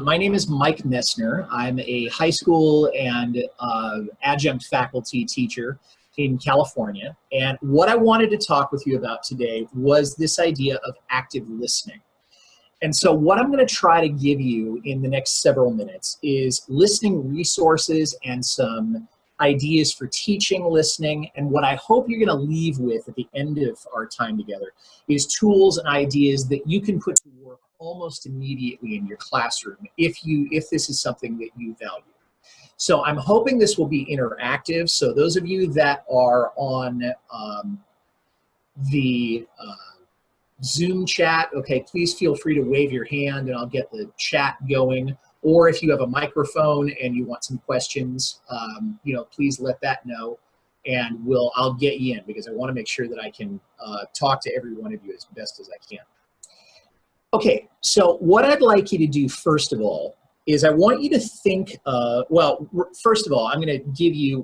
My name is Mike Messner. I'm a high school and adjunct faculty teacher in California. And what I wanted to talk with you about today was this idea of active listening. And so what I'm going to try to give you in the next several minutes is listening resources and some ideas for teaching listening. And what I hope you're going to leave with at the end of our time together is tools and ideas that you can put to work almost immediately in your classroom if this is something that you value. So I'm hoping this will be interactive. So those of you that are on the Zoom chat, okay, please feel free to wave your hand and I'll get the chat going. Or if you have a microphone and you want some questions, please let that know, and I'll get you in because I want to make sure that I can talk to every one of you as best as I can. Okay, so what I'd like you to do first of all is I want you to think, first of all, I'm going to give you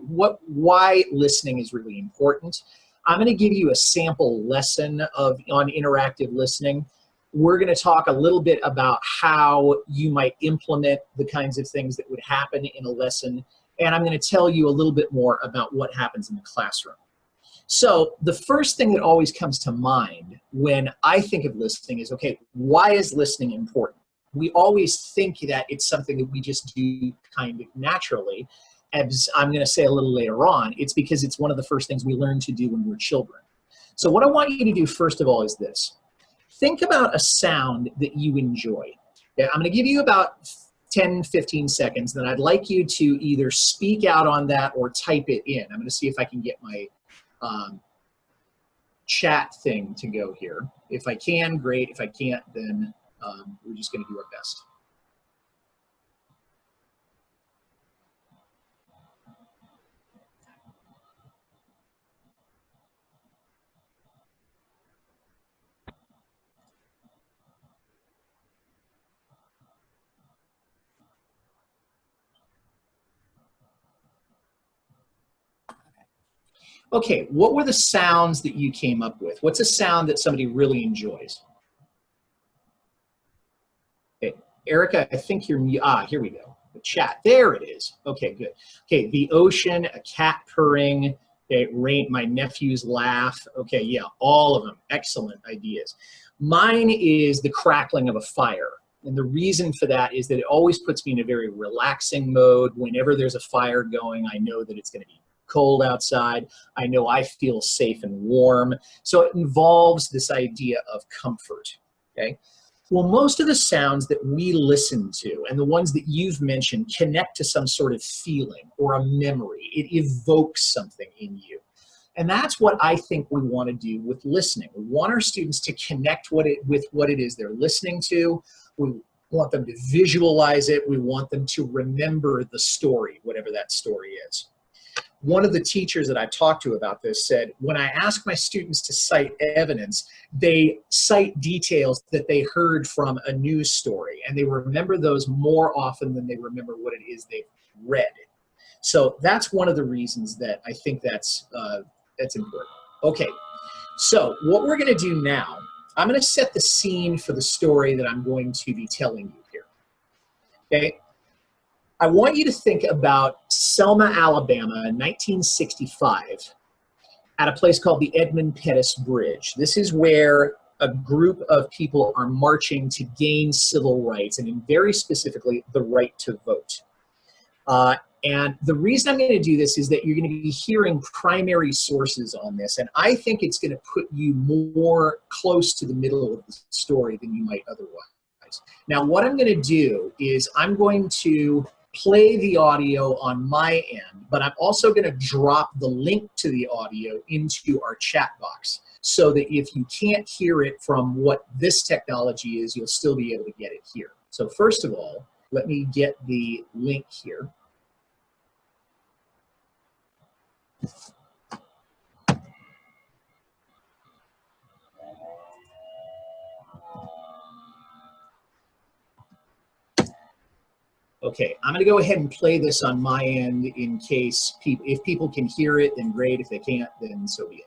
why listening is really important. I'm going to give you a sample lesson on interactive listening. We're going to talk a little bit about how you might implement the kinds of things that would happen in a lesson, and I'm going to tell you a little bit more about what happens in the classroom. So the first thing that always comes to mind when I think of listening is, okay, why is listening important? We always think that it's something that we just do kind of naturally. As I'm going to say a little later on, it's because it's one of the first things we learn to do when we're children. So what I want you to do first of all is this. Think about a sound that you enjoy. Okay? I'm going to give you about 10, 15 seconds, then I'd like you to either speak out on that or type it in. I'm going to see if I can get my chat thing to go here. If I can, great. If I can't, then we're just going to do our best. Okay, what were the sounds that you came up with? What's a sound that somebody really enjoys? Okay, Erica, I think you're, here we go. The chat, there it is. Okay, good. Okay, the ocean, a cat purring, okay, rain, my nephew's laugh. Okay, yeah, all of them, excellent ideas. Mine is the crackling of a fire. And the reason for that is that it always puts me in a very relaxing mode. Whenever there's a fire going, I know that it's going to be cold outside. I know I feel safe and warm. So it involves this idea of comfort, okay? Well, most of the sounds that we listen to and the ones that you've mentioned connect to some sort of feeling or a memory. It evokes something in you. And that's what I think we want to do with listening. We want our students to connect with what it is they're listening to. We want them to visualize it. We want them to remember the story, whatever that story is. One of the teachers that I've talked to about this said, when I ask my students to cite evidence, they cite details that they heard from a news story, and they remember those more often than they remember what it is they've read. So that's one of the reasons that I think that's important. Okay, so what we're going to do now, I'm going to set the scene for the story that I'm going to be telling you here. Okay? I want you to think about Selma, Alabama, in 1965, at a place called the Edmund Pettus Bridge. This is where a group of people are marching to gain civil rights, and very specifically, the right to vote. And the reason I'm going to do this is that you're going to be hearing primary sources on this, and I think it's going to put you more close to the middle of the story than you might otherwise. Now, what I'm going to do is I'm going to play the audio on my end, but I'm also going to drop the link to the audio into our chat box so that if you can't hear it from what this technology is, you'll still be able to get it here. So first of all, let me get the link here. Okay, I'm going to go ahead and play this on my end in case if people can hear it, then great. If they can't, then so be it.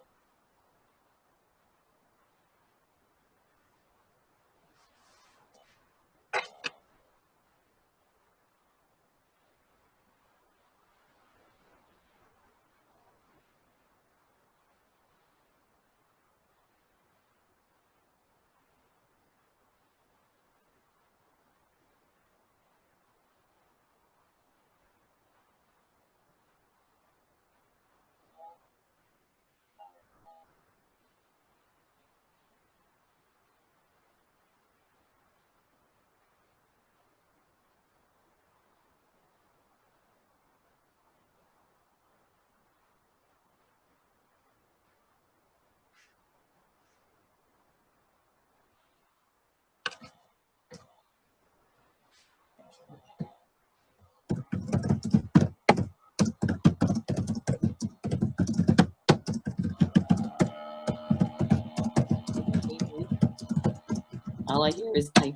all I hear is like.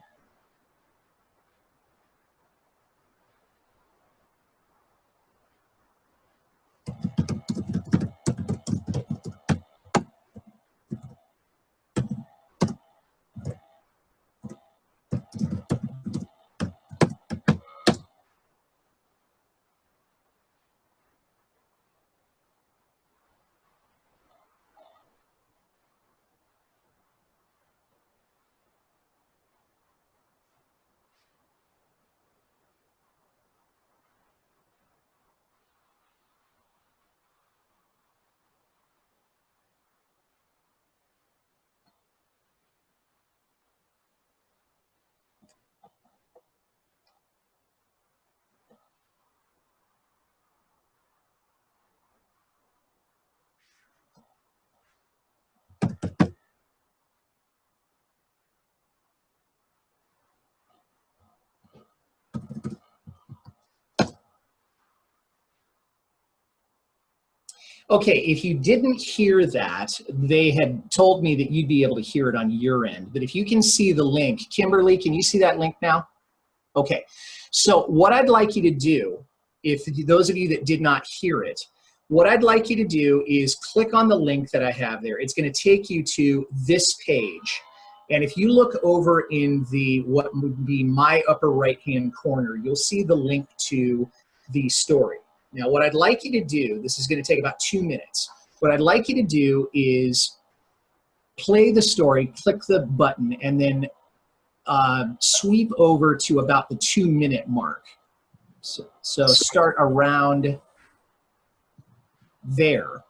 Okay, if you didn't hear that, they had told me that you'd be able to hear it on your end. But if you can see the link, Kimberly, can you see that link now? Okay, so what I'd like you to do, if those of you that did not hear it, what I'd like you to do is click on the link that I have there. It's going to take you to this page. And if you look over in the what would be my upper right-hand corner, you'll see the link to the story. Now, what I'd like you to do, this is going to take about 2 minutes. What I'd like you to do is play the story, click the button, and then sweep over to about the 2-minute mark. So start around there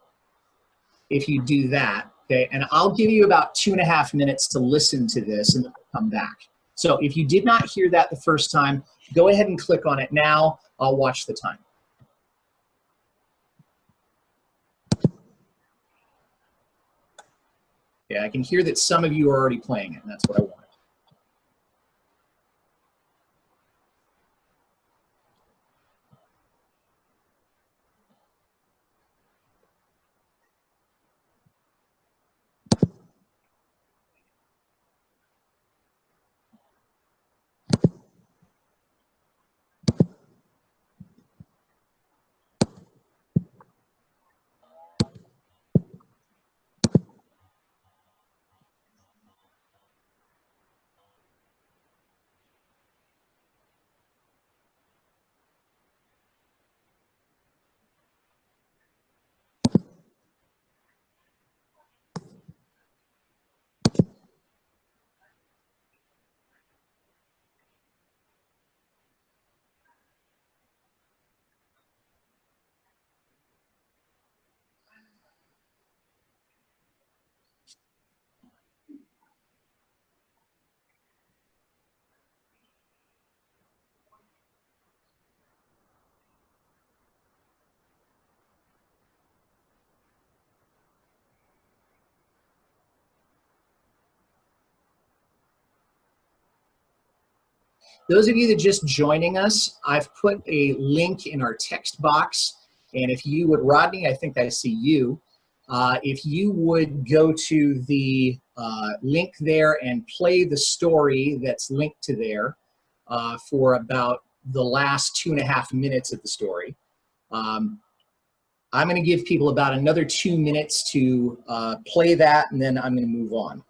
if you do that, okay? And I'll give you about 2.5 minutes to listen to this and then we'll come back. So if you did not hear that the first time, go ahead and click on it now. I'll watch the time. Yeah, I can hear that some of you are already playing it, and that's what I wanted. Those of you that just joining us, I've put a link in our text box. And if you would, Rodney, I think I see you. If you would go to the link there and play the story that's linked to there for about the last 2.5 minutes of the story. I'm going to give people about another 2 minutes to play that, and then I'm going to move on.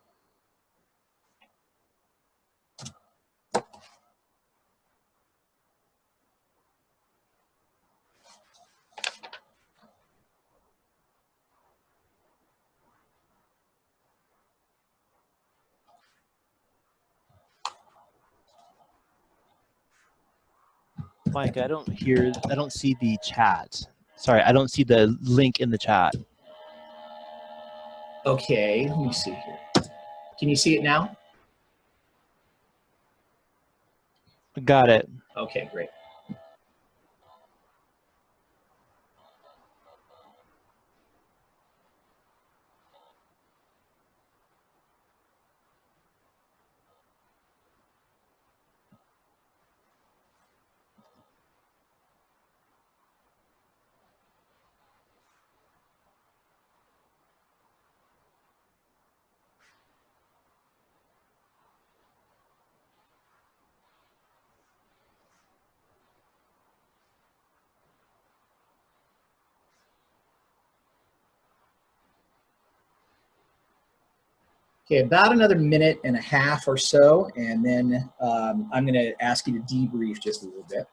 Mike, I don't see the chat. Sorry, I don't see the link in the chat. Okay, let me see here. Can you see it now? Got it. Okay, great. Okay, about another minute and a half or so, and then I'm going to ask you to debrief just a little bit.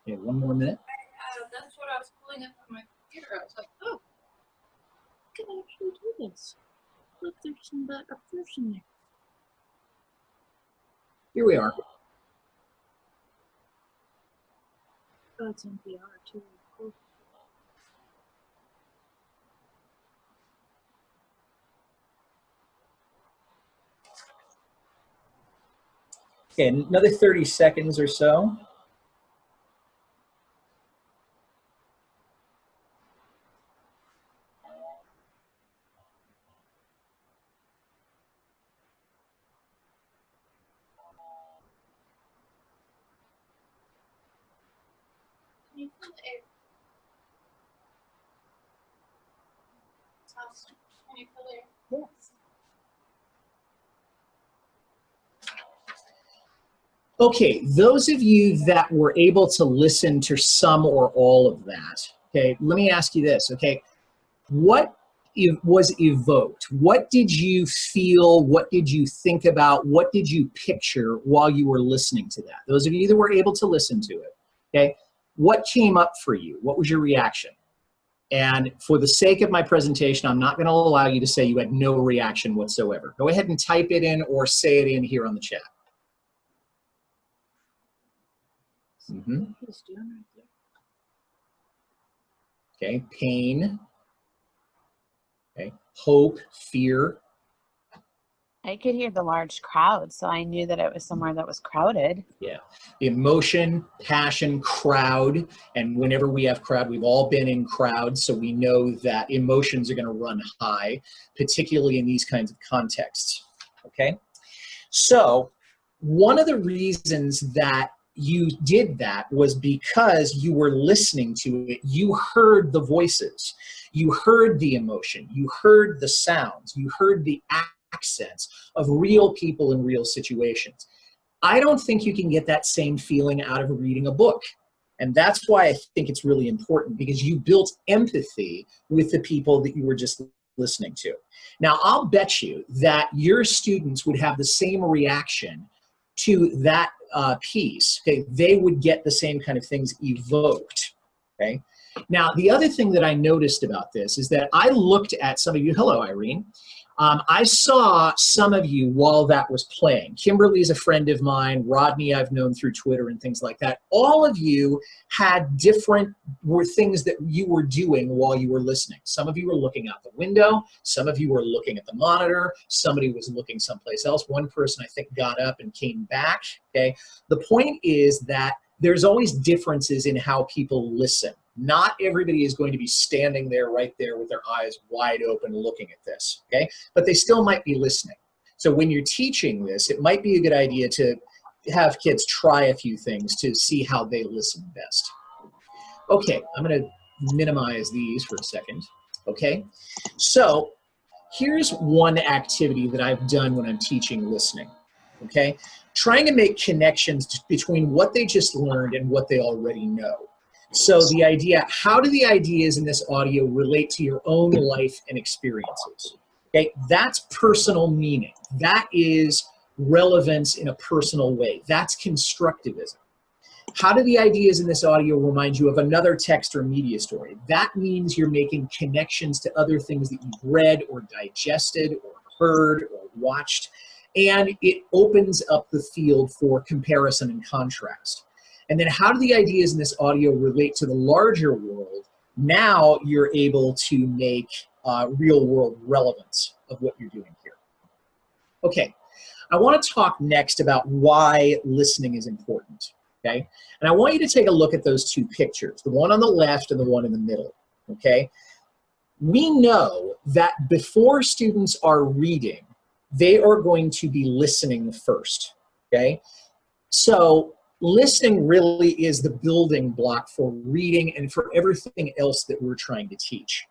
Okay, one more minute. That's what I was pulling up on my computer. I was like, oh, I can actually do this. Look, there's some backup version there. Here we are. Oh, it's NPR too. Cool. Okay, another 30 seconds or so. Can you feel the air? Can you feel the air? Yes. Okay, those of you that were able to listen to some or all of that, okay, let me ask you this, okay, what was evoked? What did you feel? What did you think about? What did you picture while you were listening to that? Those of you that were able to listen to it, okay, what came up for you? What was your reaction? And for the sake of my presentation, I'm not going to allow you to say you had no reaction whatsoever. Go ahead and type it in or say it in here on the chat. Mm-hmm. He's doing right there. Okay, pain, okay, hope, fear. I could hear the large crowd, so I knew that it was somewhere that was crowded. Yeah, emotion, passion, crowd, and whenever we have crowd, we've all been in crowds, so we know that emotions are going to run high, particularly in these kinds of contexts, okay? So one of the reasons that you did that was because you were listening to it. You heard the voices, you heard the emotion, you heard the sounds, you heard the accents of real people in real situations. I don't think you can get that same feeling out of reading a book. And that's why I think it's really important, because you built empathy with the people that you were just listening to. Now, I'll bet you that your students would have the same reaction to that piece. Okay, they would get the same kind of things evoked. Okay. Now, the other thing that I noticed about this is that I looked at some of you. Hello, Irene. I saw some of you while that was playing. Kimberly is a friend of mine. Rodney I've known through Twitter and things like that. All of you had different things that you were doing while you were listening. Some of you were looking out the window. Some of you were looking at the monitor. Somebody was looking someplace else. One person, I think, got up and came back. Okay. The point is that there's always differences in how people listen. Not everybody is going to be standing there right there with their eyes wide open looking at this, okay? But they still might be listening. So when you're teaching this, it might be a good idea to have kids try a few things to see how they listen best. Okay, I'm going to minimize these for a second, okay? So here's one activity that I've done when I'm teaching listening, okay? Trying to make connections between what they just learned and what they already know. So the idea, how do the ideas in this audio relate to your own life and experiences? Okay, that's personal meaning. That is relevance in a personal way. That's constructivism. How do the ideas in this audio remind you of another text or media story? That means you're making connections to other things that you've read or digested or heard or watched, and it opens up the field for comparison and contrast. And then how do the ideas in this audio relate to the larger world? Now you're able to make real world relevance of what you're doing here. Okay, I want to talk next about why listening is important, okay? And I want you to take a look at those two pictures, the one on the left and the one in the middle, okay? We know that before students are reading, they are going to be listening first, okay? So listening really is the building block for reading and for everything else that we're trying to teach.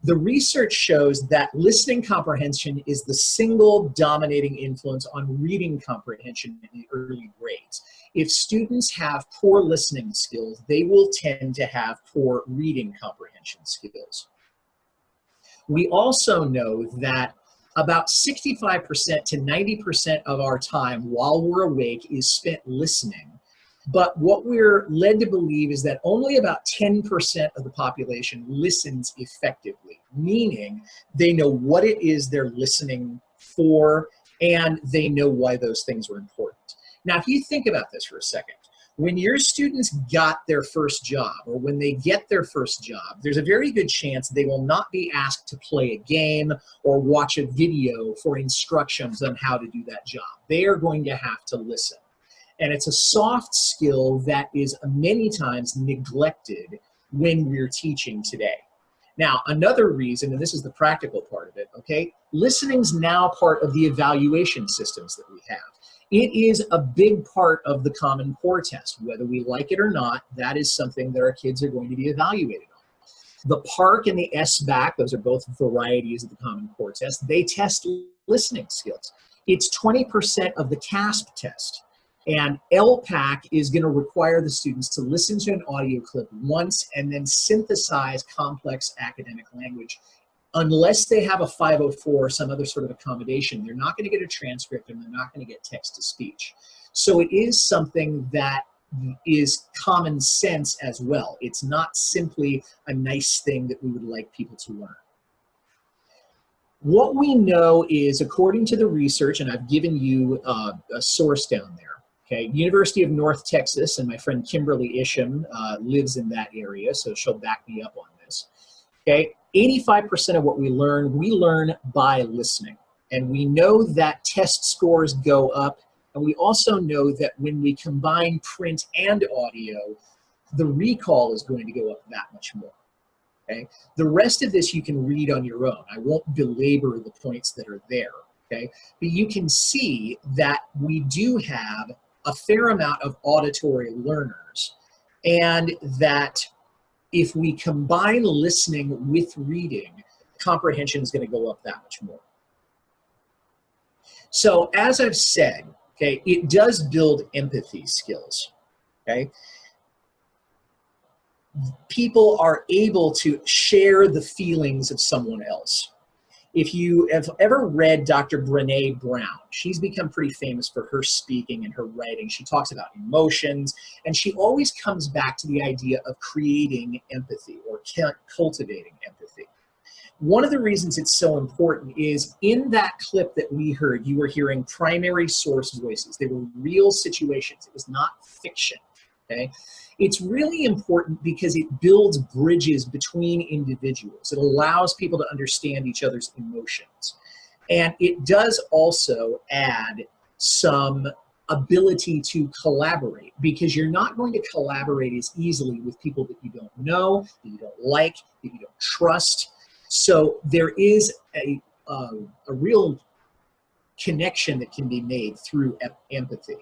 The research shows that listening comprehension is the single dominating influence on reading comprehension in the early grades. If students have poor listening skills, they will tend to have poor reading comprehension skills. We also know that about 65% to 90% of our time while we're awake is spent listening. But what we're led to believe is that only about 10% of the population listens effectively, meaning they know what it is they're listening for and they know why those things are important. Now, if you think about this for a second, when your students got their first job or when they get their first job, there's a very good chance they will not be asked to play a game or watch a video for instructions on how to do that job. They are going to have to listen. And it's a soft skill that is many times neglected when we're teaching today. Now, another reason, and this is the practical part of it, okay, listening's now part of the evaluation systems that we have. It is a big part of the Common Core test. Whether we like it or not, that is something that our kids are going to be evaluated on. The PARCC and the SBAC, those are both varieties of the Common Core test, they test listening skills. It's 20% of the CASP test. And LPAC is going to require the students to listen to an audio clip once and then synthesize complex academic language. Unless they have a 504 or some other sort of accommodation, they're not going to get a transcript and they're not going to get text to speech. So it is something that is common sense as well. It's not simply a nice thing that we would like people to learn. What we know is, according to the research, and I've given you a source down there, okay, University of North Texas, and my friend Kimberly Isham lives in that area, so she'll back me up on this. Okay, 85% of what we learn by listening. And we know that test scores go up, and we also know that when we combine print and audio, the recall is going to go up that much more. Okay, the rest of this you can read on your own. I won't belabor the points that are there, okay? But you can see that we do have a fair amount of auditory learners, and that if we combine listening with reading, comprehension is going to go up that much more. So as I've said, okay, it does build empathy skills, okay? People are able to share the feelings of someone else. If you have ever read Dr. Brené Brown, she's become pretty famous for her speaking and her writing. She talks about emotions, and she always comes back to the idea of creating empathy or cultivating empathy. One of the reasons it's so important is in that clip that we heard, you were hearing primary source voices. They were real situations. It was not fiction, okay? It's really important because it builds bridges between individuals. It allows people to understand each other's emotions. And it does also add some ability to collaborate, because you're not going to collaborate as easily with people that you don't know, that you don't like, that you don't trust. So there is a real connection that can be made through empathy,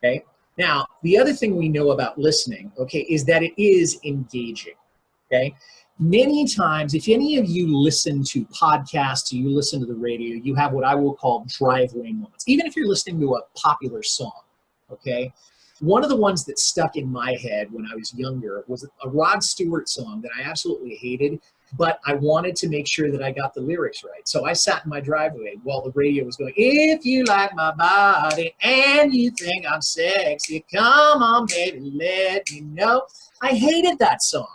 okay? Now, the other thing we know about listening, okay, is that it is engaging, okay? Many times, if any of you listen to podcasts, or you listen to the radio, you have what I will call driveway moments. Even if you're listening to a popular song, okay? One of the ones that stuck in my head when I was younger was a Rod Stewart song that I absolutely hated, but I wanted to make sure that I got the lyrics right. So I sat in my driveway while the radio was going, if you like my body and you think I'm sexy, come on, baby, let me know. I hated that song,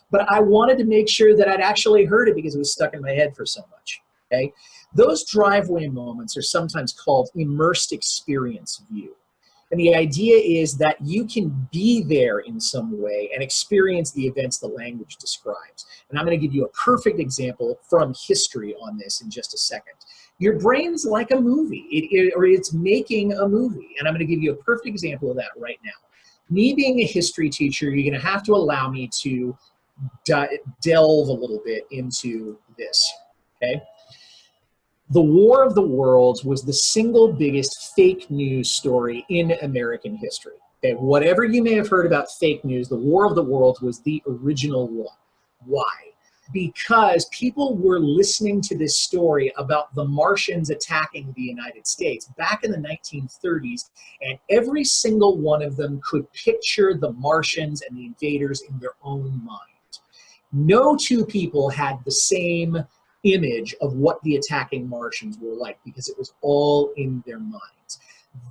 but I wanted to make sure that I'd actually heard it because it was stuck in my head for so much, okay? Those driveway moments are sometimes called immersed experience view. And the idea is that you can be there in some way and experience the events the language describes. And I'm going to give you a perfect example from history on this in just a second. Your brain's like a movie, or it's making a movie. And I'm going to give you a perfect example of that right now. Me being a history teacher, you're going to have to allow me to delve a little bit into this, okay? The War of the Worlds was the single biggest fake news story in American history. Okay, whatever you may have heard about fake news, the War of the Worlds was the original one. Why? Because people were listening to this story about the Martians attacking the United States back in the 1930s, and every single one of them could picture the Martians and the invaders in their own mind. No two people had the same image of what the attacking Martians were like, because it was all in their minds.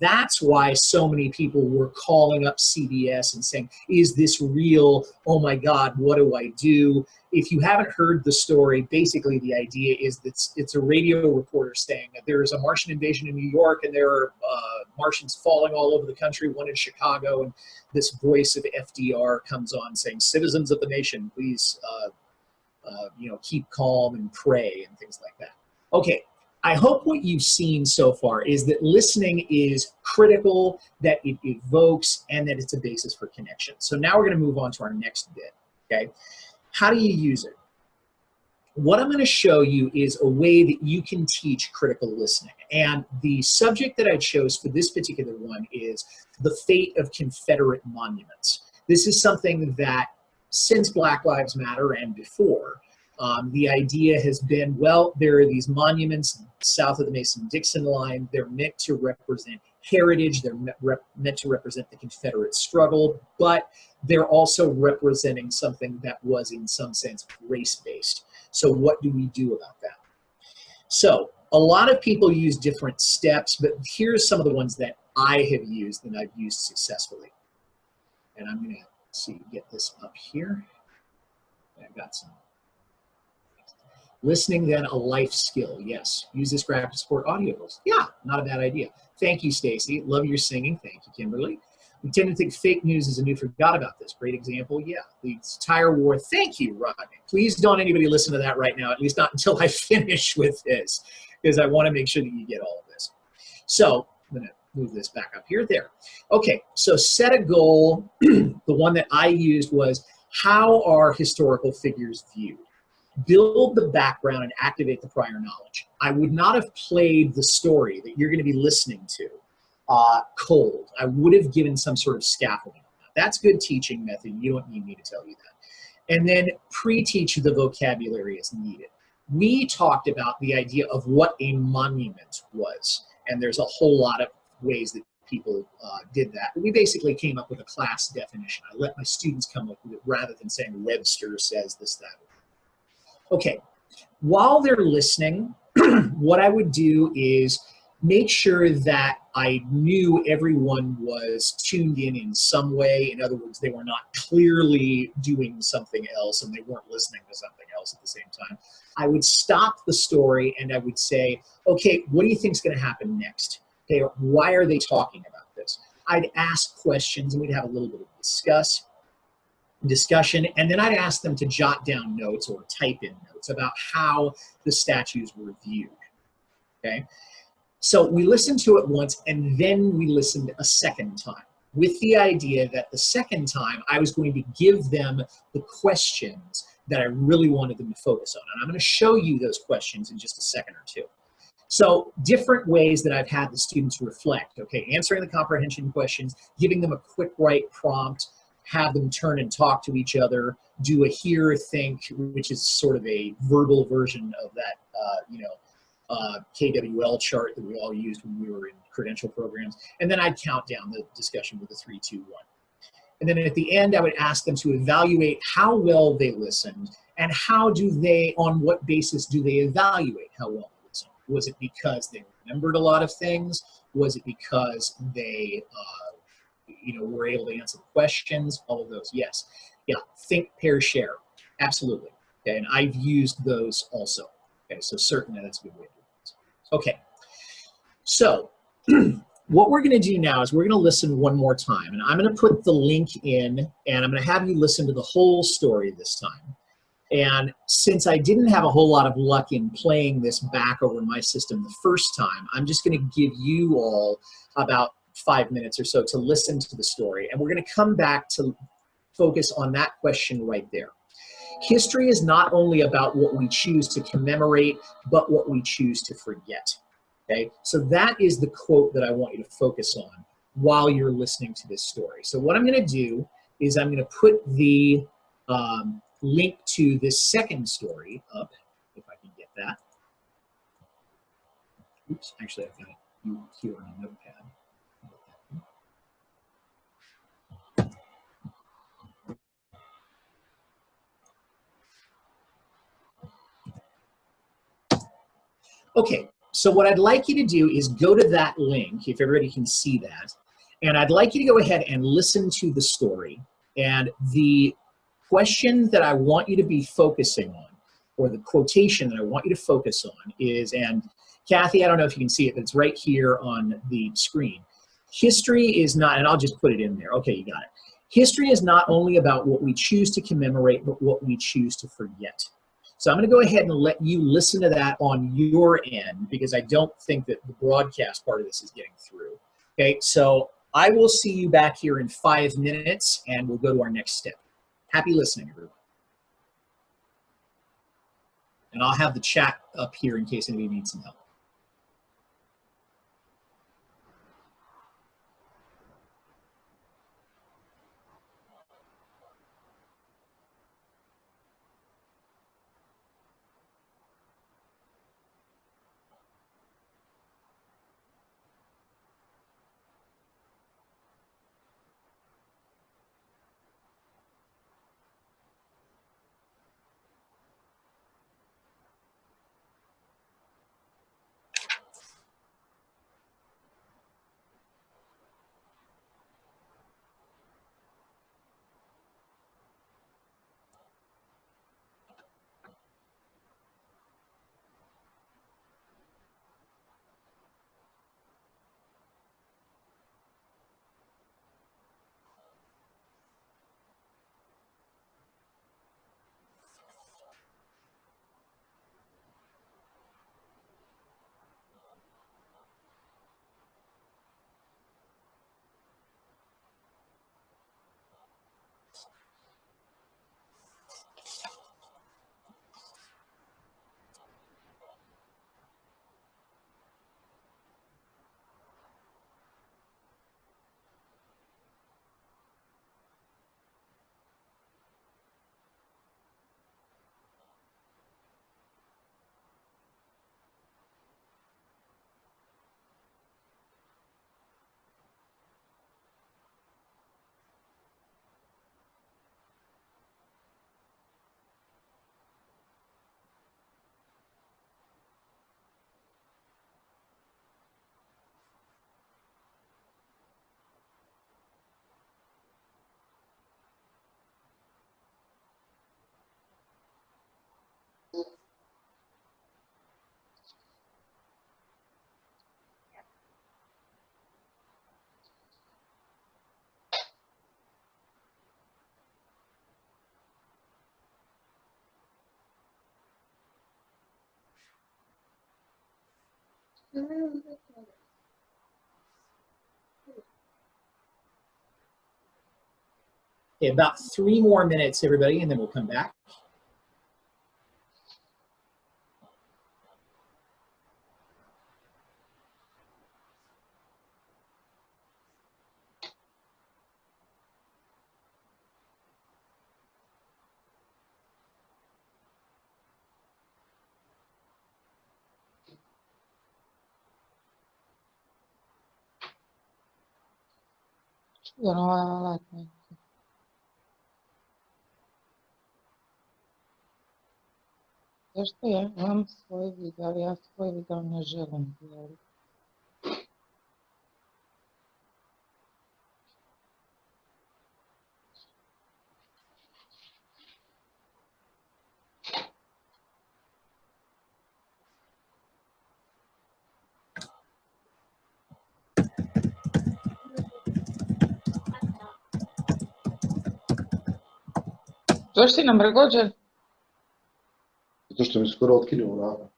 That's why so many people were calling up CBS and saying, is this real? Oh my God, what do I do? If you haven't heard the story, basically the idea is that it's a radio reporter saying that there is a Martian invasion in New York, and there are Martians falling all over the country, one in Chicago, and this voice of FDR comes on saying, citizens of the nation, please keep calm and pray and things like that. Okay, I hope what you've seen so far is that listening is critical, that it evokes, and that it's a basis for connection. So now we're going to move on to our next bit, okay? How do you use it? What I'm going to show you is a way that you can teach critical listening. And the subject that I chose for this particular one is the fate of Confederate monuments. This is something that since Black Lives Matter and before, the idea has been, well, there are these monuments south of the Mason-Dixon line. They're meant to represent heritage. They're meant to represent the Confederate struggle, but they're also representing something that was in some sense race-based. So what do we do about that? So a lot of people use different steps, but here's some of the ones that I have used and I've used successfully. And I'm going to get this up here. I've got some. Listening, then, a life skill. Yes. Use this graphic to support audiobooks. Yeah, not a bad idea. Thank you, Stacy. Love your singing. Thank you, Kimberly. We tend to think fake news is a new forgot about this. Great example. Yeah. The entire war. Thank you, Rodney. Please don't anybody listen to that right now, at least not until I finish with this, because I want to make sure that you get all of this. So I'm going to move this back up here. There. Okay. So set a goal. The one that I used was, how are historical figures viewed? Build the background and activate the prior knowledge. I would not have played the story that you're going to be listening to cold. I would have given some sort of scaffolding. That's good teaching method. You don't need me to tell you that. And then pre-teach the vocabulary as needed. We talked about the idea of what a monument was, and there's a whole lot of ways that people did that. But we basically came up with a class definition. I let my students come up with it rather than saying Webster says this, that. Okay, while they're listening, what I would do is make sure that I knew everyone was tuned in some way. In other words, they were not clearly doing something else and they weren't listening to something else at the same time. I would stop the story and I would say, okay, what do you think is going to happen next? Okay, why are they talking about this? I'd ask questions and we'd have a little bit of discussion, and then I'd ask them to jot down notes or type in notes about how the statues were viewed, okay? So we listened to it once, and then we listened a second time, with the idea that the second time I was going to give them the questions that I really wanted them to focus on. And I'm going to show you those questions in just a second or two. So different ways that I've had the students reflect, okay? Answering the comprehension questions, giving them a quick write prompt, have them turn and talk to each other, do a hear, think, which is sort of a verbal version of that, KWL chart that we all used when we were in credential programs. And then I'd count down the discussion with a 3, 2, 1. And then at the end, I would ask them to evaluate how well they listened and on what basis do they evaluate how well they listened. Was it because they remembered a lot of things? Was it because they, were able to answer the questions? All of those, yes. Yeah, think, pair, share, absolutely. Okay, and I've used those also. Okay, so certainly that's a good way to do it. Okay, so what we're going to do now is we're going to listen one more time, and I'm going to put the link in, and I'm going to have you listen to the whole story this time. And since I didn't have a whole lot of luck in playing this back over my system the first time, I'm just going to give you all about 5 minutes or so to listen to the story. And we're going to come back to focus on that question right there. History is not only about what we choose to commemorate, but what we choose to forget. Okay? So that is the quote that I want you to focus on while you're listening to this story. So what I'm going to do is I'm going to put the link to this second story up, if I can get that. Oops, actually I've got it here on a notepad. Okay, so what I'd like you to do is go to that link, if everybody can see that, and I'd like you to go ahead and listen to the story. And the question that I want you to be focusing on, or the quotation that I want you to focus on is, and Kathy, I don't know if you can see it, but it's right here on the screen. History is not, and I'll just put it in there. Okay, you got it. History is not only about what we choose to commemorate, but what we choose to forget. So I'm going to go ahead and let you listen to that on your end, because I don't think that the broadcast part of this is getting through. Okay, so I will see you back here in 5 minutes, and we'll go to our next step. Happy listening, everyone. And I'll have the chat up here in case anybody needs some help. Okay, about 3 more minutes, everybody, and then we'll come back. Zašto ja imam svoj video, ali ja svoj video ne želim dijeliti. Zašto si nam pregođen? Zato što mi skoro otkinuo vrata.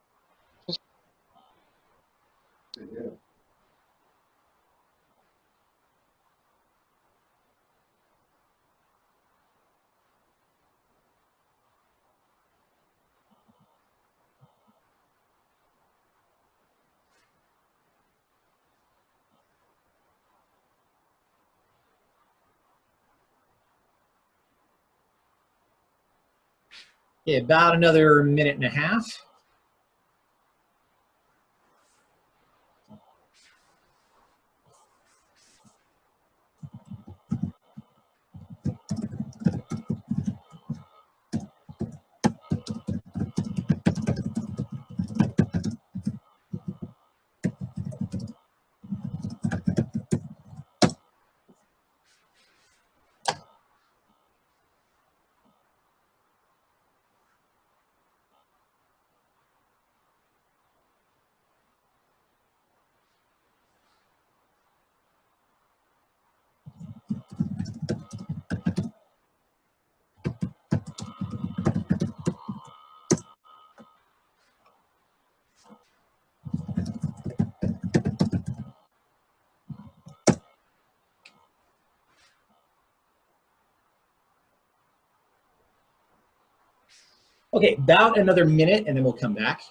Yeah, about another minute and a half. Okay, about another minute and then we'll come back.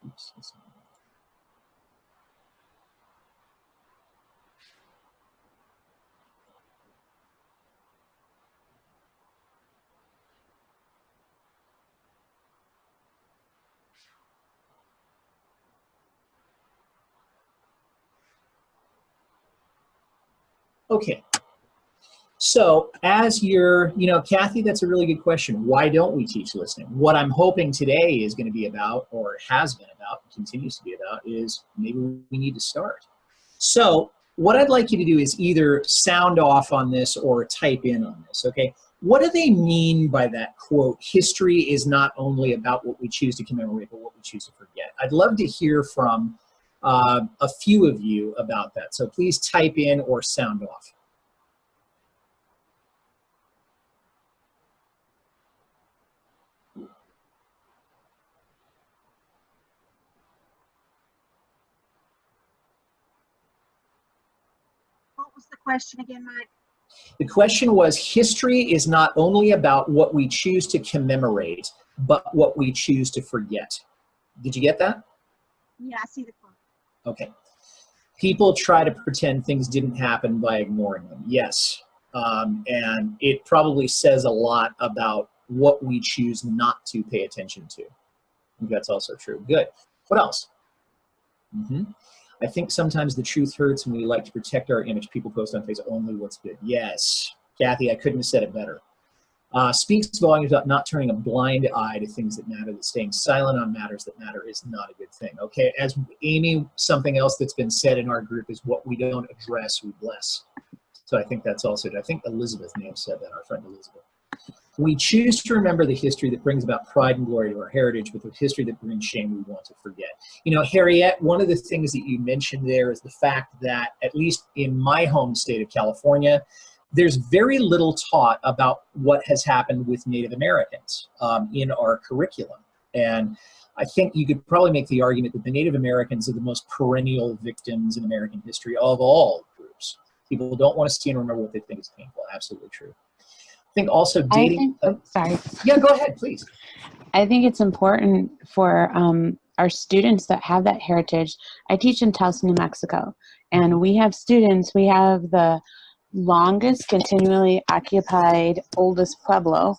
Oops. Okay. So as you're, Kathy, that's a really good question. Why don't we teach listening? What I'm hoping today is going to be about, or has been about, continues to be about, is maybe we need to start. So what I'd like you to do is either sound off on this or type in on this, okay? What do they mean by that quote, history is not only about what we choose to commemorate, but what we choose to forget? I'd love to hear from a few of you about that. So please type in or sound off. What was the question again, Mike? The question was, history is not only about what we choose to commemorate, but what we choose to forget. Did you get that? Yeah, I see the quote. Okay. People try to pretend things didn't happen by ignoring them. Yes. And it probably says a lot about what we choose not to pay attention to. I think that's also true. Good. What else? I think sometimes the truth hurts and we like to protect our image. People post on Facebook only what's good. Yes. Kathy, I couldn't have said it better. Speaks volumes about not turning a blind eye to things that matter, that staying silent on matters that matter is not a good thing. Okay, as Amy, something else that's been said in our group is what we don't address, we bless. So I think that's also, I think Elizabeth may have said that, our friend Elizabeth. We choose to remember the history that brings about pride and glory to our heritage, but the history that brings shame we want to forget. You know, Harriet, one of the things that you mentioned there is the fact that, at least in my home state of California, there's very little taught about what has happened with Native Americans in our curriculum. And I think you could probably make the argument that the Native Americans are the most perennial victims in American history of all groups. People don't want to see and remember what they think is painful. Absolutely true. I think also dating. Sorry. Yeah, go ahead, please. I think it's important for our students that have that heritage. I teach in Taos, New Mexico, and we have students, we have the longest continually occupied oldest pueblo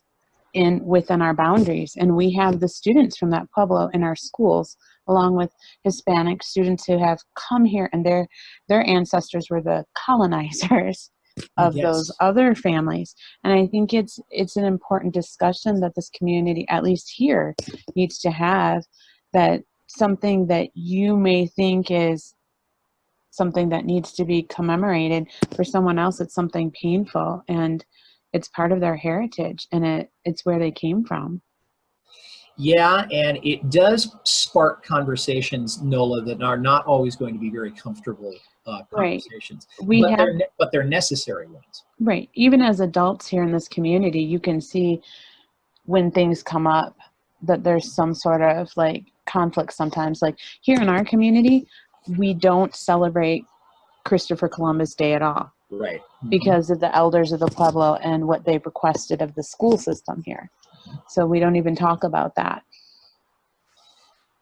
within our boundaries, and we have the students from that pueblo in our schools, along with Hispanic students who have come here, and their ancestors were the colonizers of those other families. And I think it's an important discussion that this community, at least here, needs to have, that something that you may think is something that needs to be commemorated, for someone else it's something painful, and it's part of their heritage, and it's where they came from. Yeah, and it does spark conversations, Nola, that are not always going to be very comfortable Right. conversations, We have but they're necessary ones. right. Even as adults here in this community, you can see when things come up that there's some sort of like conflict sometimes. Like here in our community, we don't celebrate Christopher Columbus Day at all Right. because of the elders of the Pueblo and what they've requested of the school system here. So we don't even talk about that.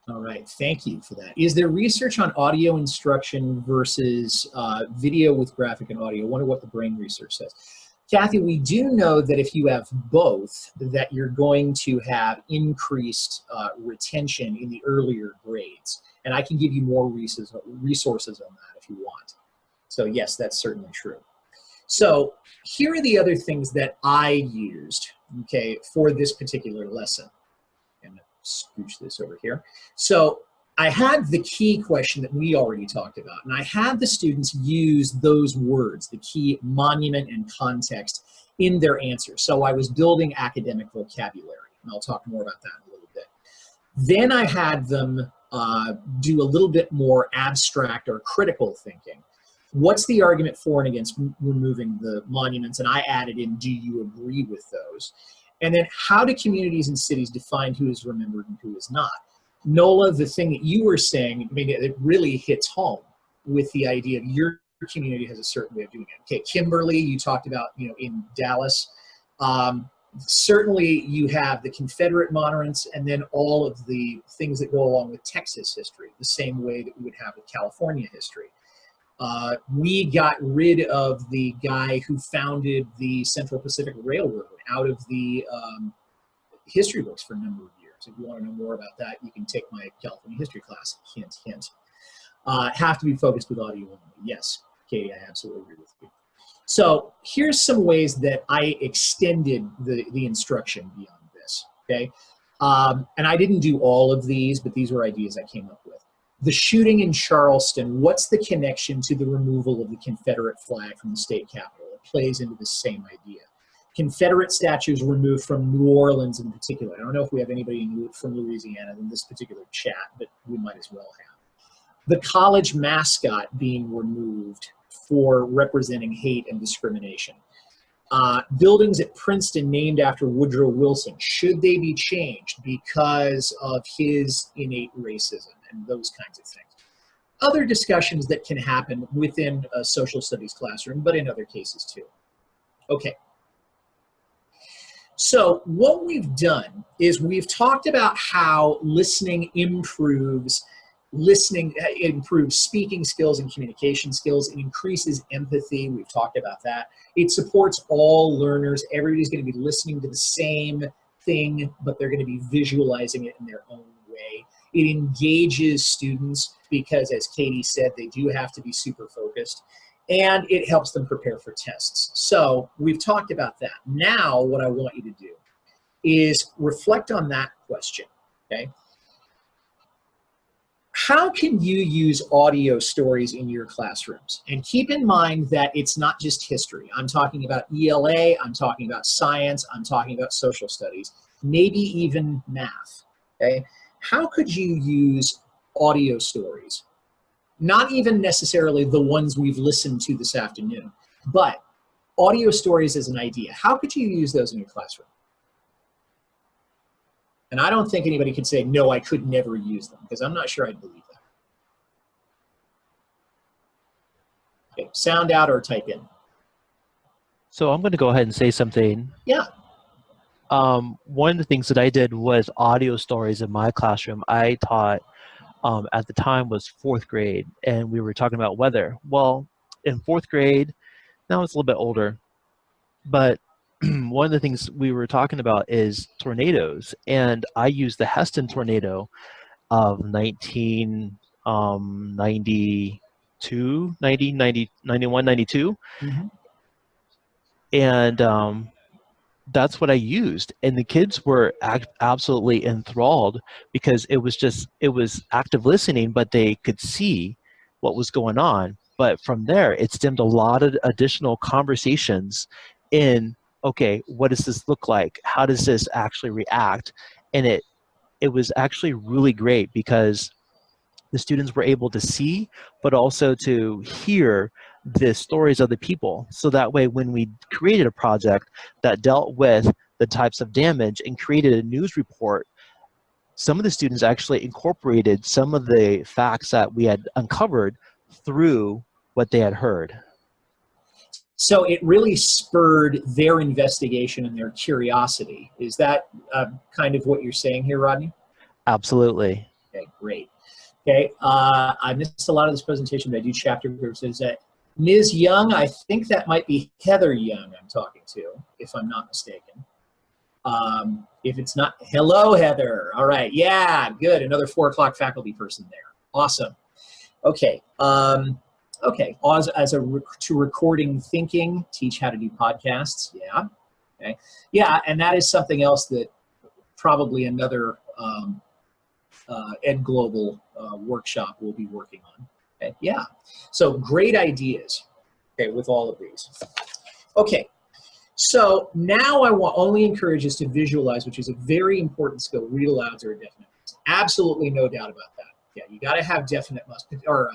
All right, thank you for that. Is there research on audio instruction versus video with graphic and audio? I wonder what the brain research says. Kathy, we do know that if you have both, that you're going to have increased retention in the earlier grades. And I can give you more resources on that if you want. So yes, that's certainly true. So here are the other things that I used, okay, for this particular lesson. I'm gonna scooch this over here. So I had the key question that we already talked about, and I had the students use those words, the key monument and context, in their answers. So I was building academic vocabulary, and I'll talk more about that in a little bit. Then I had them do a little bit more abstract or critical thinking. What's the argument for and against removing the monuments? And I added in, do you agree with those? And then how do communities and cities define who is remembered and who is not? Nola, the thing that you were saying, I mean, it really hits home with the idea of your community has a certain way of doing it. Okay, Kimberly, you talked about, you know, in Dallas. Certainly you have the Confederate monuments and then all of the things that go along with Texas history, the same way that we would have with California history. We got rid of the guy who founded the Central Pacific Railroad out of the history books for a number of years. If you want to know more about that, you can take my California history class. Hint, hint. Have to be focused with audio only. Yes, Katie, I absolutely agree with you. So here's some ways that I extended the instruction beyond this, okay? And I didn't do all of these, but these were ideas I came up with. The shooting in Charleston, what's the connection to the removal of the Confederate flag from the state capitol? It plays into the same idea. Confederate statues removed from New Orleans in particular. I don't know if we have anybody from Louisiana in this particular chat, but we might as well have. The college mascot being removed for representing hate and discrimination. Buildings at Princeton named after Woodrow Wilson, should they be changed because of his innate racism and those kinds of things? Other discussions that can happen within a social studies classroom, but in other cases too. Okay. So what we've done is we've talked about how listening improves speaking skills and communication skills. It increases empathy. We've talked about that. It supports all learners. Everybody's going to be listening to the same thing, but they're going to be visualizing it in their own way. It engages students because, as Katie said, they do have to be super focused. And it helps them prepare for tests. So we've talked about that. Now what I want you to do is reflect on that question, okay? How can you use audio stories in your classrooms? And keep in mind that it's not just history. I'm talking about ELA, I'm talking about science, I'm talking about social studies, maybe even math, okay? How could you use audio stories? Not even necessarily the ones we've listened to this afternoon, but audio stories as an idea. How could you use those in your classroom? And I don't think anybody could say, no, I could never use them, because I'm not sure I'd believe that. Okay, sound out or type in. So I'm going to go ahead and say something. Yeah. One of the things that I did was audio stories in my classroom. I taught, at the time, was 4th grade, and we were talking about weather. Well, in 4th grade, now it's a little bit older, but one of the things we were talking about is tornadoes, and I used the Heston tornado of 1992, 91, 92, and that's what I used, and the kids were absolutely enthralled because it was active listening, but they could see what was going on. But from there, it stemmed a lot of additional conversations in, okay, what does this look like? How does this actually react? And it it was actually really great because the students were able to see, but also to hear the stories of the people. So that way, when we created a project that dealt with the types of damage and created a news report, some of the students actually incorporated some of the facts that we had uncovered through what they had heard. So it really spurred their investigation and their curiosity. Is that kind of what you're saying here, Rodney? Absolutely. Okay, great. Okay, I missed a lot of this presentation, but I do chapter groups. Is that Ms. Young? I think that might be Heather Young I'm talking to, if I'm not mistaken. If it's not, hello, Heather. All right, yeah, good. Another 4 o'clock faculty person there. Awesome. Okay. Okay. To recording thinking, teach how to do podcasts. Yeah. Okay. Yeah, and that is something else that probably another Ed Global workshop will be working on. Okay. Yeah. So great ideas. Okay, with all of these. Okay. So now I will only encourage us to visualize, which is a very important skill. Read alouds are a definite must. Absolutely no doubt about that. Yeah, you got to have definite must or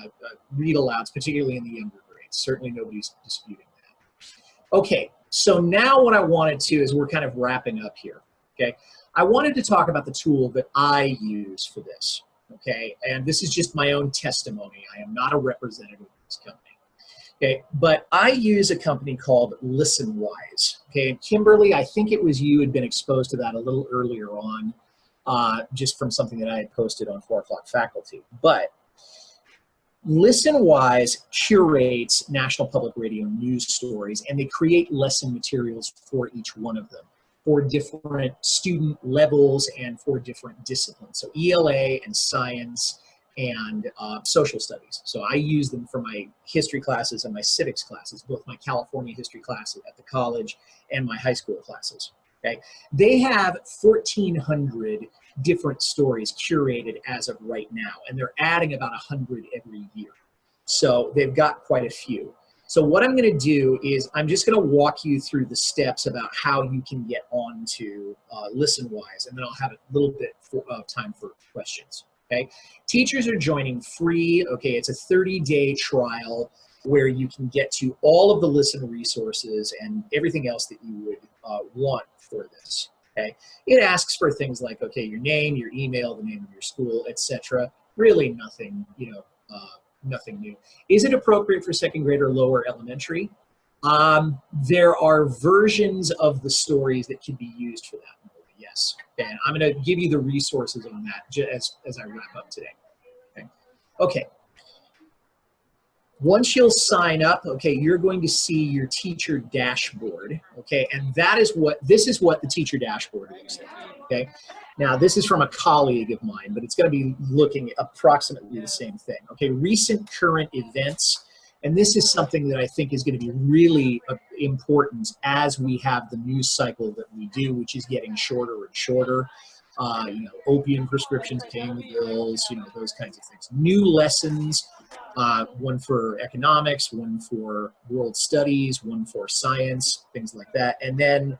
read alouds, particularly in the younger grades. Certainly nobody's disputing that. Okay, so now what I wanted to is we're kind of wrapping up here. Okay, I wanted to talk about the tool that I use for this. Okay, and this is just my own testimony. I am not a representative of this company. Okay, but I use a company called ListenWise. Okay, and Kimberly, I think it was you had been exposed to that a little earlier on, just from something that I had posted on 4 o'clock faculty. But ListenWise curates National Public Radio news stories, and they create lesson materials for each one of them, for different student levels and for different disciplines. So ELA and science and social studies. So I use them for my history classes and my civics classes, both my California history classes at the college and my high school classes. Okay, they have 1,400 different stories curated as of right now, and they're adding about 100 every year. So they've got quite a few. So what I'm going to do is I'm just going to walk you through the steps about how you can get onto ListenWise, and then I'll have a little bit of time for questions. Okay, teachers are joining free. Okay, it's a 30-day trial where you can get to all of the Listen resources and everything else that you would want for this. Okay, it asks for things like, okay, your name, your email, the name of your school, etc. Really nothing, nothing new. Is it appropriate for second grade or lower elementary? There are versions of the stories that can be used for that. Yes, and I'm going to give you the resources on that as I wrap up today. Okay. Okay. Once you'll sign up, okay, you're going to see your teacher dashboard, okay, and this is what the teacher dashboard looks like, okay. Now, this is from a colleague of mine, but it's going to be looking approximately the same thing, okay. Recent current events, and this is something that I think is going to be really important as we have the news cycle that we do, which is getting shorter and shorter. Opium prescriptions, paying the bills, those kinds of things. New lessons, one for economics, one for world studies, one for science, things like that. And then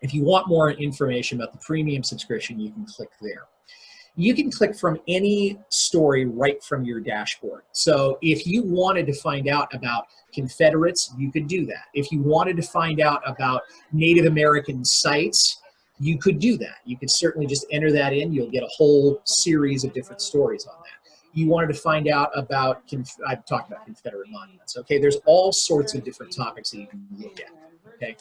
if you want more information about the premium subscription, you can click there. You can click from any story right from your dashboard. So if you wanted to find out about Confederates, you could do that. If you wanted to find out about Native American sites, you could do that. You could certainly just enter that in. You'll get a whole series of different stories on that. You wanted to find out about, I've talked about Confederate monuments. Okay, there's all sorts of different topics that you can look at. Okay,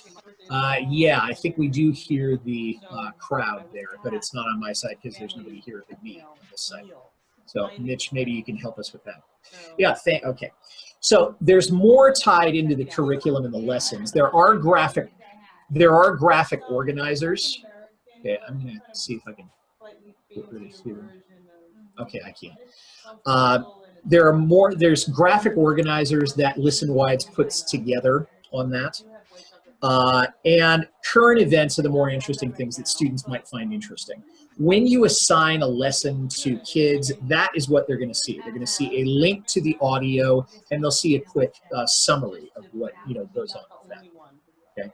yeah, I think we do hear the crowd there, but it's not on my side because there's nobody here but me on this side. So Mitch, maybe you can help us with that. Yeah, okay. So there's more tied into the curriculum and the lessons. There are graphic organizers. Okay, I'm gonna see if I can get rid of here. Okay, I can't. There's graphic organizers that ListenWise puts together on that. And current events are the more interesting things that students might find interesting. When you assign a lesson to kids, that is what they're going to see. They're going to see a link to the audio, and they'll see a quick summary of what goes on with that. Okay.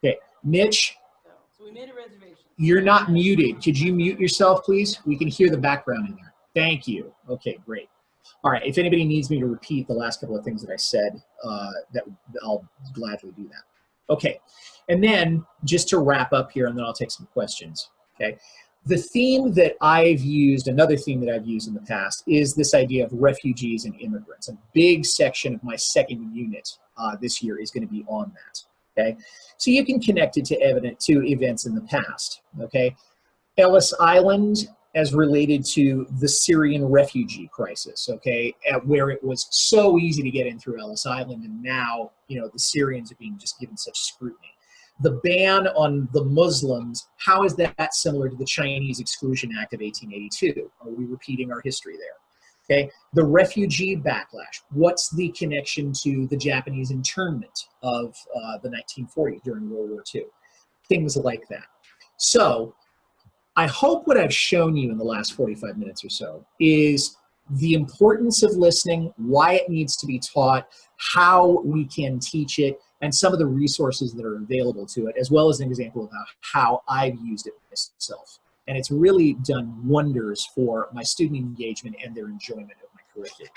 Okay, Mitch. So we made a reservation. You're not muted. Could you mute yourself, please? We can hear the background in there. Thank you. Okay, great. All right, if anybody needs me to repeat the last couple of things that I said, I'll gladly do that. Okay, and then just to wrap up here, and then I'll take some questions, okay? The theme that I've used, another theme that I've used in the past, is this idea of refugees and immigrants. A big section of my second unit this year is going to be on that, okay? So you can connect it to events in the past, okay? Ellis Island as related to the Syrian refugee crisis, okay, where it was so easy to get in through Ellis Island, and now, you know, the Syrians are being just given such scrutiny. The ban on the Muslims, how is that similar to the Chinese Exclusion Act of 1882? Are we repeating our history there? Okay, the refugee backlash, what's the connection to the Japanese internment of the 1940s during World War II? Things like that. So I hope what I've shown you in the last 45 minutes or so is the importance of listening, why it needs to be taught, how we can teach it, and some of the resources that are available to it, as well as an example of how I've used it myself. And it's really done wonders for my student engagement and their enjoyment of my curriculum.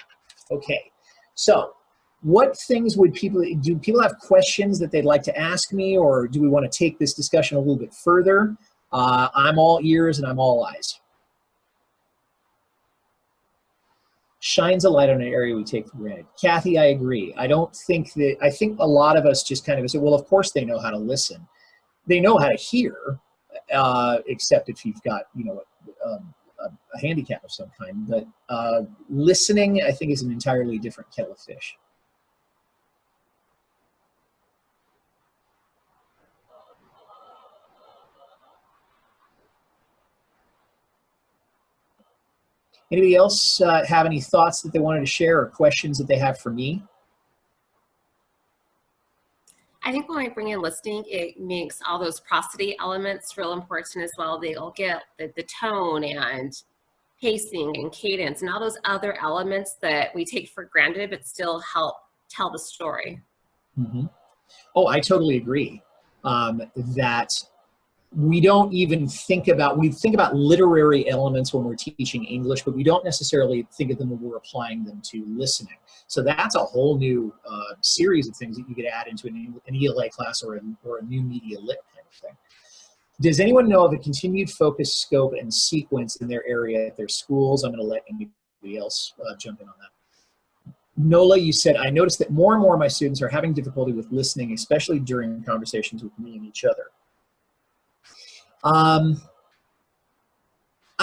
Okay, so what things would do people have questions that they'd like to ask me, or do we want to take this discussion a little bit further? I'm all ears and I'm all eyes. Shines a light on an area we take for granted. Kathy, I agree. I think a lot of us just kind of say, well, of course they know how to listen. They know how to hear, except if you've got, you know, a handicap of some kind. But listening, I think, is an entirely different kettle of fish. Anybody else have any thoughts that they wanted to share or questions that they have for me? I think when we bring in listening, it makes all those prosody elements real important as well. They'll get the tone and pacing and cadence and all those other elements that we take for granted but still help tell the story. Mm-hmm. Oh, I totally agree that we don't even think about, we think about literary elements when we're teaching English, but we don't necessarily think of them when we're applying them to listening. So that's a whole new series of things that you could add into an ELA class or a new media lit kind of thing. Does anyone know of a continued focus, scope, and sequence in their area at their schools? I'm going to let anybody else jump in on that. Nola, you said, I noticed that more and more of my students are having difficulty with listening, especially during conversations with me and each other. I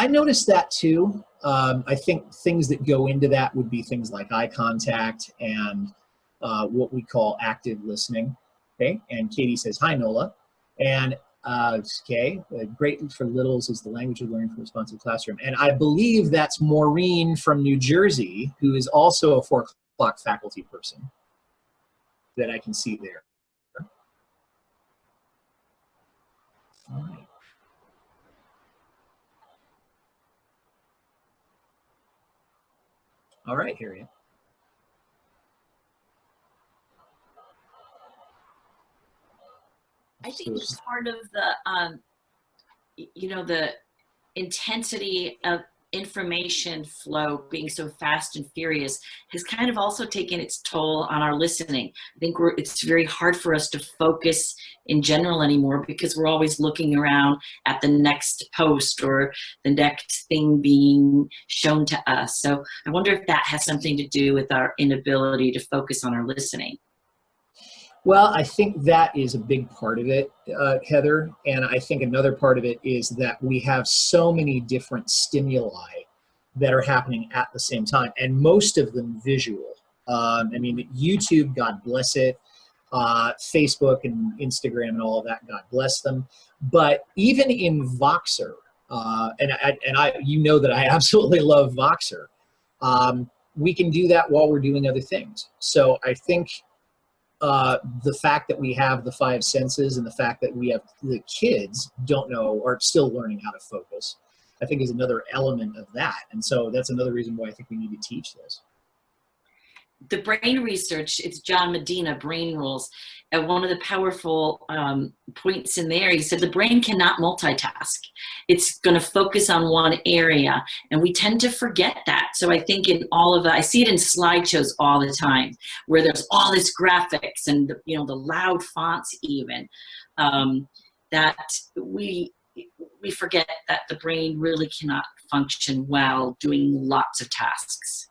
noticed that too. I think things that go into that would be things like eye contact and what we call active listening. Okay, and Katie says, hi, Nola. And okay, great for littles is the language of learning for responsive classroom. And I believe that's Maureen from New Jersey, who is also a 4 o'clock faculty person that I can see there. All right. All right, Harriet. I think it's part of the, you know, the intensity of information flow being so fast and furious has kind of also taken its toll on our listening. I think it's very hard for us to focus in general anymore because we're always looking around at the next post or the next thing being shown to us. So I wonder if that has something to do with our inability to focus on our listening. Well, I think that is a big part of it, Heather. And I think another part of it is that we have so many different stimuli that are happening at the same time, and most of them visual. I mean, YouTube, God bless it, Facebook and Instagram and all of that, God bless them. But even in Voxer, and I, you know that I absolutely love Voxer, we can do that while we're doing other things. So I think the fact that we have the 5 senses and the fact that we have the kids don't know or still learning how to focus, I think is another element of that. And so that's another reason why I think we need to teach this. the brain research, it's John Medina, Brain Rules. And one of the powerful points in there, he said the brain cannot multitask. It's going to focus on one area. And we tend to forget that. So I think in all of I see it in slideshows all the time, where there's all this graphics and, you know, the loud fonts even, that we forget that the brain really cannot function well doing lots of tasks.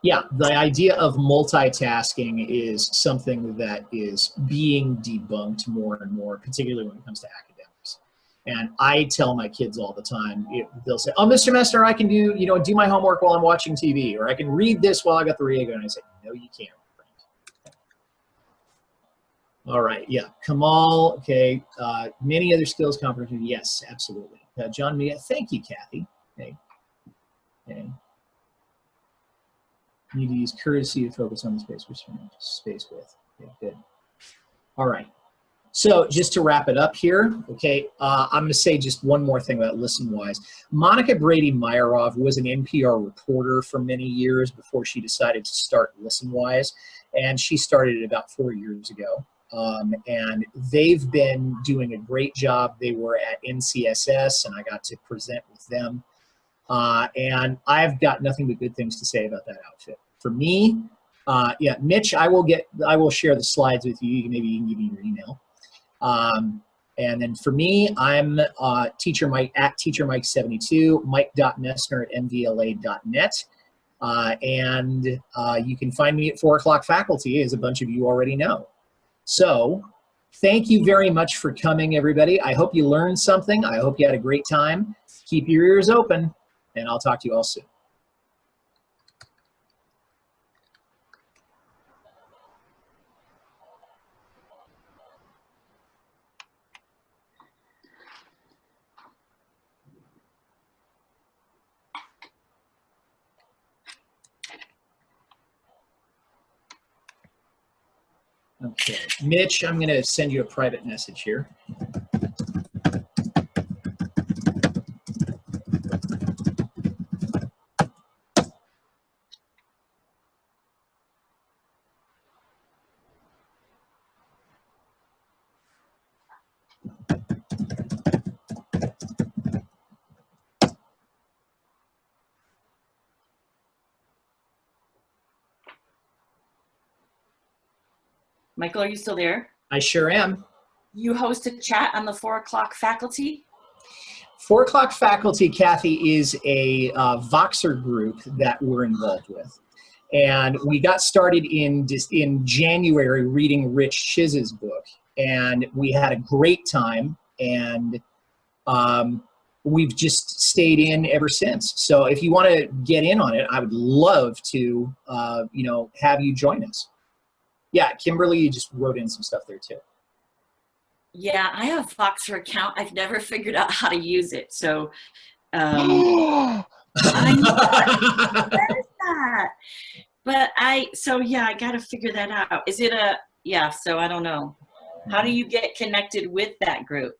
Yeah, the idea of multitasking is something that is being debunked more and more, particularly when it comes to academics. And I tell my kids all the time, they'll say, oh, Mr. Messner, I can do, you know, do my homework while I'm watching TV, or I can read this while I got the radio. And I say, no, you can't. All right, yeah, Kamal, okay, many other skills comprehension, yes, absolutely. John Mia, thank you, Kathy. Okay, okay. Need to use courtesy to focus on the space with. Okay, good. All right. So just to wrap it up here, okay, I'm going to say just one more thing about ListenWise. Monica Brady-Meyerov was an NPR reporter for many years before she decided to start ListenWise, and she started it about 4 years ago. And they've been doing a great job. They were at NCSS, and I got to present with them. And I've got nothing but good things to say about that outfit. For me, yeah, Mitch, I will share the slides with you. Maybe you can give me your email. And then for me, I'm Teacher Mike at TeacherMike72, mike.messner@mvla.net. And you can find me at 4 o'clock faculty, as a bunch of you already know. So thank you very much for coming, everybody. I hope you learned something. I hope you had a great time. Keep your ears open, and I'll talk to you all soon. Okay, Mitch, I'm going to send you a private message here. Michael, are you still there? I sure am. You host a chat on the 4 o'clock faculty? 4 o'clock faculty, Kathy, is a Voxer group that we're involved with. And we got started in January reading Rich Chiz's book. And we had a great time. And we've just stayed in ever since. So if you want to get in on it, I would love to, you know, have you join us. Yeah, Kimberly, you just wrote in some stuff there too. Yeah, I have a Voxer account. I've never figured out how to use it. So I know what is that? But yeah, I got to figure that out. Is it so I don't know. How do you get connected with that group?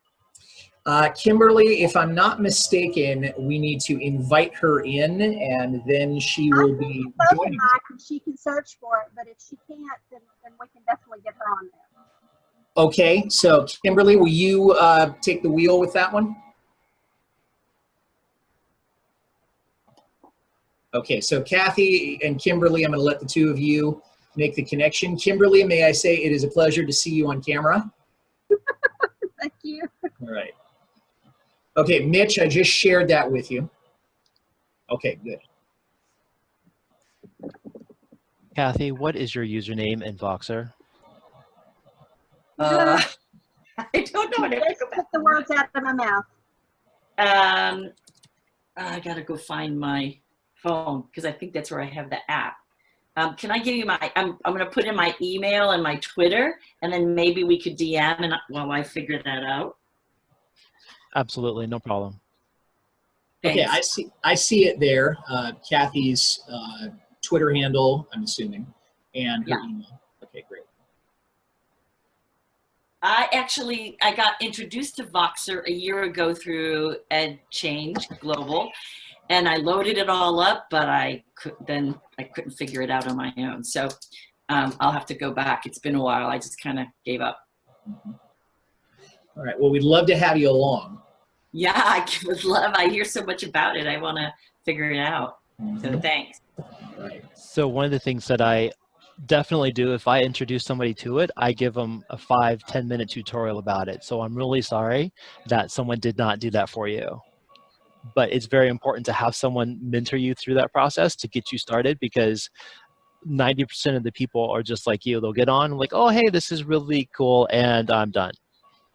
Kimberly, if I'm not mistaken, we need to invite her in, and then she will be joining us. She can search for it, but if she can't, then we can definitely get her on there. Okay, so Kimberly, will you take the wheel with that one? Okay, so Kathy and Kimberly, I'm going to let the two of you make the connection. Kimberly, may I say it is a pleasure to see you on camera. Thank you. All right. Okay, Mitch, I just shared that with you. Okay, good. Kathy, what is your username in Voxer? I don't know. Let's put the words out of my mouth. I gotta go find my phone because I think that's where I have the app. Can I give you my? I'm gonna put in my email and my Twitter, and then maybe we could DM and while I figure that out. Absolutely, no problem. Okay, Thanks. I see it there. Kathy's Twitter handle, I'm assuming, and her email. Okay, great. I got introduced to Voxer a year ago through EdChange Global, and I loaded it all up, but I couldn't figure it out on my own. So I'll have to go back. It's been a while. I just kind of gave up. All right. Well, we'd love to have you along. Yeah, I would love. I hear so much about it. I want to figure it out. So thanks. Right. So one of the things that I definitely do, if I introduce somebody to it, I give them a 5-10 minute tutorial about it. So I'm really sorry that someone did not do that for you. But it's very important to have someone mentor you through that process to get you started, because 90% of the people are just like you. They'll get on like, oh, hey, this is really cool, and I'm done.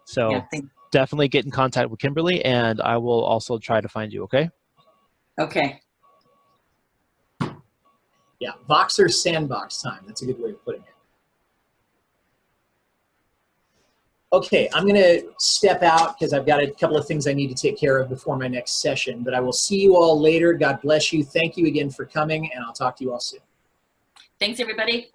So Yeah, definitely get in contact with Kimberly, and I will also try to find you, okay? okay. Yeah, Voxer sandbox time. That's a good way of putting it. Okay, I'm going to step out because I've got a couple of things I need to take care of before my next session, but I will see you all later. God bless you. Thank you again for coming, and I'll talk to you all soon. Thanks, everybody.